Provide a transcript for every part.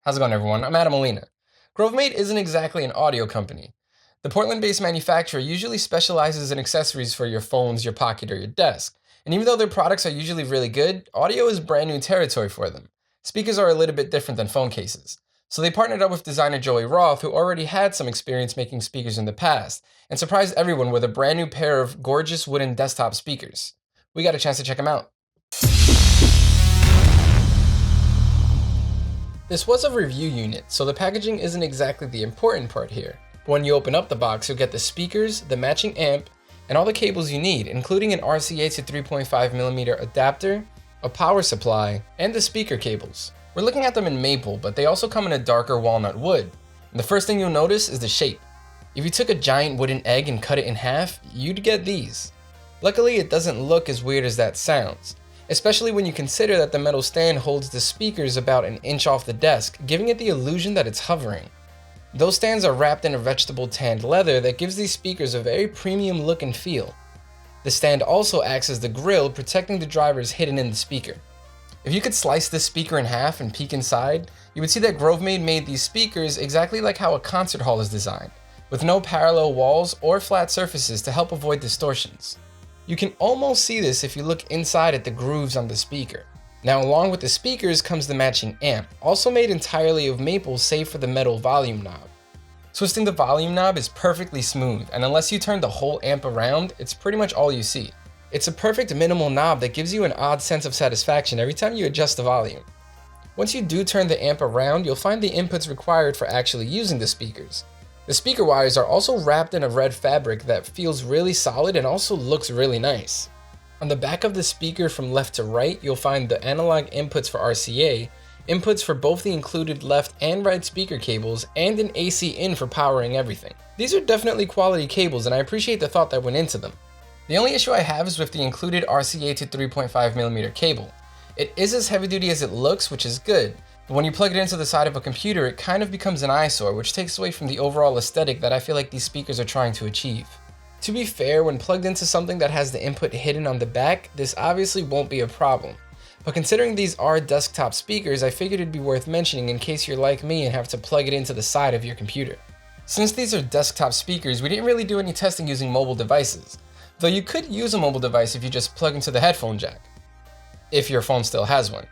How's it going, everyone? I'm Adam Molina. Grovemade isn't exactly an audio company. The Portland-based manufacturer usually specializes in accessories for your phones, your pocket, or your desk. And even though their products are usually really good, audio is brand new territory for them. Speakers are a little bit different than phone cases. So they partnered up with designer Joey Roth, who already had some experience making speakers in the past, and surprised everyone with a brand new pair of gorgeous wooden desktop speakers. We got a chance to check them out. This was a review unit, so the packaging isn't exactly the important part here. But when you open up the box, you'll get the speakers, the matching amp, and all the cables you need, including an RCA to 3.5mm adapter, a power supply, and the speaker cables. We're looking at them in maple, but they also come in a darker walnut wood. And the first thing you'll notice is the shape. If you took a giant wooden egg and cut it in half, you'd get these. Luckily, it doesn't look as weird as that sounds, especially when you consider that the metal stand holds the speakers about an inch off the desk, giving it the illusion that it's hovering. Those stands are wrapped in a vegetable tanned leather that gives these speakers a very premium look and feel. The stand also acts as the grill, protecting the drivers hidden in the speaker. If you could slice this speaker in half and peek inside, you would see that Grovemade made these speakers exactly like how a concert hall is designed, with no parallel walls or flat surfaces to help avoid distortions. You can almost see this if you look inside at the grooves on the speaker. Now, along with the speakers comes the matching amp, also made entirely of maple save for the metal volume knob. Twisting the volume knob is perfectly smooth, and unless you turn the whole amp around, it's pretty much all you see. It's a perfect minimal knob that gives you an odd sense of satisfaction every time you adjust the volume. Once you do turn the amp around, you'll find the inputs required for actually using the speakers. The speaker wires are also wrapped in a red fabric that feels really solid and also looks really nice. On the back of the speaker from left to right, you'll find the analog inputs for RCA, inputs for both the included left and right speaker cables, and an AC in for powering everything. These are definitely quality cables, and I appreciate the thought that went into them. The only issue I have is with the included RCA to 3.5mm cable. It is as heavy duty as it looks, which is good. But when you plug it into the side of a computer, it kind of becomes an eyesore, which takes away from the overall aesthetic that I feel like these speakers are trying to achieve. To be fair, when plugged into something that has the input hidden on the back, this obviously won't be a problem. But considering these are desktop speakers, I figured it'd be worth mentioning in case you're like me and have to plug it into the side of your computer. Since these are desktop speakers, we didn't really do any testing using mobile devices, though you could use a mobile device if you just plug into the headphone jack, if your phone still has one.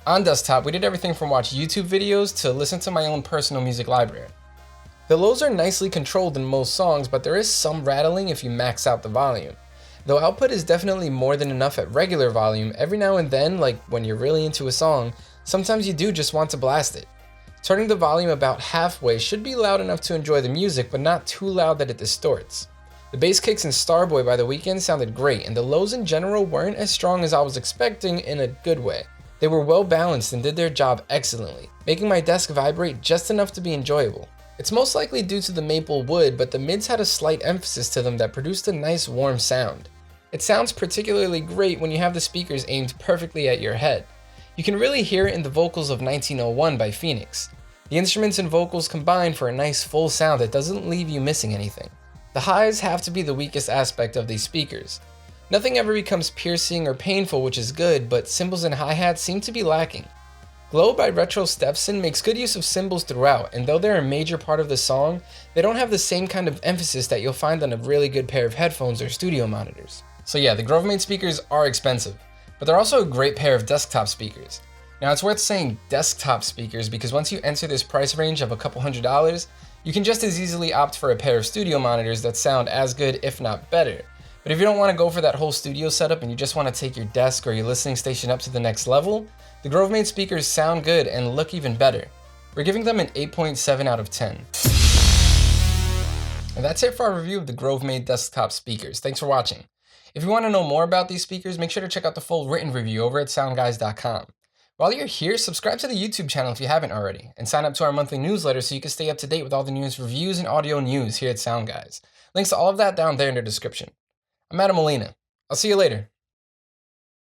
On desktop, we did everything from watch YouTube videos to listen to my own personal music library. The lows are nicely controlled in most songs, but there is some rattling if you max out the volume. Though output is definitely more than enough at regular volume, every now and then, like when you're really into a song, sometimes you do just want to blast it. Turning the volume about halfway should be loud enough to enjoy the music, but not too loud that it distorts. The bass kicks in Starboy by The Weeknd sounded great, and the lows in general weren't as strong as I was expecting in a good way. They were well balanced and did their job excellently, making my desk vibrate just enough to be enjoyable. It's most likely due to the maple wood, but the mids had a slight emphasis to them that produced a nice warm sound. It sounds particularly great when you have the speakers aimed perfectly at your head. You can really hear it in the vocals of 1901 by Phoenix. The instruments and vocals combine for a nice full sound that doesn't leave you missing anything. The highs have to be the weakest aspect of these speakers. Nothing ever becomes piercing or painful, which is good, but cymbals and hi-hats seem to be lacking. Glow by Retro Stepson makes good use of cymbals throughout, and though they're a major part of the song, they don't have the same kind of emphasis that you'll find on a really good pair of headphones or studio monitors. So yeah, the Grovemade speakers are expensive, but they're also a great pair of desktop speakers. Now it's worth saying desktop speakers because once you enter this price range of a couple $100s, you can just as easily opt for a pair of studio monitors that sound as good, if not better. But if you don't want to go for that whole studio setup and you just want to take your desk or your listening station up to the next level, the Grovemade speakers sound good and look even better. We're giving them an 8.7 out of 10. And that's it for our review of the Grovemade desktop speakers. Thanks for watching. If you want to know more about these speakers, make sure to check out the full written review over at SoundGuys.com. While you're here, subscribe to the YouTube channel if you haven't already, and sign up to our monthly newsletter so you can stay up to date with all the newest reviews and audio news here at SoundGuys. Links to all of that down there in the description. I'm Adam Molina. I'll see you later.